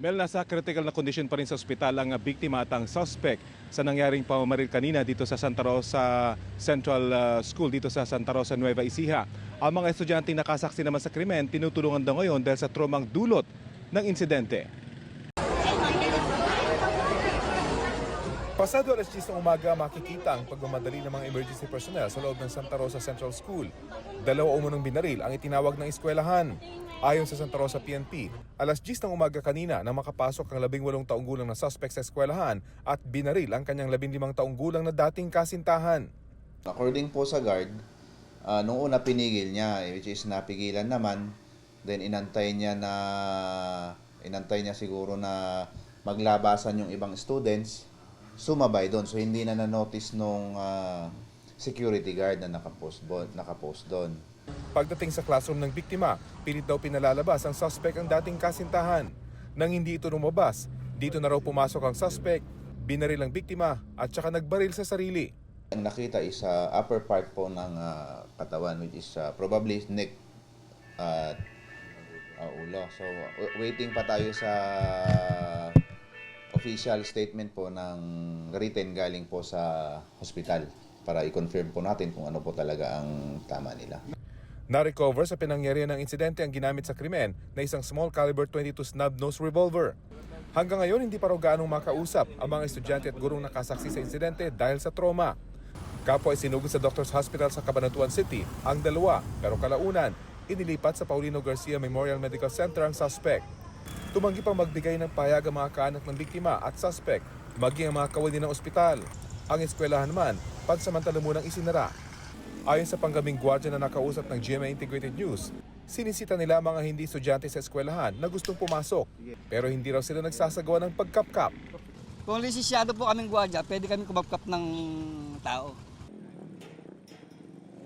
Mel, nasa critical na condition pa rin sa ospital ang biktima at ang suspect sa nangyaring pamamaril kanina dito sa Santa Rosa Central School dito sa Santa Rosa, Nueva Ecija. Ang mga estudyanteng nakasaksi naman sa krimen tinutulungan daw ngayon dahil sa traumang dulot ng insidente. Pasado alas 10 ng umaga, makikita ang pagmamadali ng mga emergency personnel sa loob ng Santa Rosa Central School. Dalawa umunong binaril ang itinawag ng eskwelahan. Ayon sa Santa Rosa PNP, alas 10 ng umaga kanina nang makapasok ang 18 taong gulang na suspect sa eskwelahan at binaril ang kanyang 15 taong gulang na dating kasintahan. According po sa guard, nung una pinigil niya, which is napigilan naman, then inantay niya siguro na maglabasan yung ibang students, sumabay doon. So hindi na na-notice nung security guard na nakapost doon. Pagdating sa classroom ng biktima, pilit daw pinalalabas ang suspect ang dating kasintahan. Nang hindi ito lumabas, dito na raw pumasok ang suspect, binaril ang biktima at saka nagbaril sa sarili. Ang nakita is upper part po ng katawan, which is probably neck at ulo. So waiting pa tayo sa official statement po ng written galing po sa hospital para i-confirm po natin kung ano po talaga ang tama nila. Na-recover sa pinangyarihan ng insidente ang ginamit sa krimen na isang small caliber .22 snub-nose revolver. Hanggang ngayon, hindi pa raw gaanong makausap ang mga estudyante at gurong nakasaksi sa insidente dahil sa trauma. Kapwa ay sinugod sa Doctors Hospital sa Cabanatuan City ang dalawa, pero kalaunan, inilipat sa Paulino Garcia Memorial Medical Center ang suspect. Tumanggi pang magbigay ng pahayag ang mga kaanak ng biktima at suspect, maging ang mga kawani ng ospital. Ang eskwelahan naman, pansamantala munang isinara. Ayon sa panggaming gwardiya na nakausap ng GMA Integrated News, sinisita nila mga hindi estudyante sa eskwelahan na gustong pumasok, pero hindi raw sila nagsasagawa ng pagkapkap. Kung lisensyado po kaming gwardiya, pwede kami kumapkap ng tao.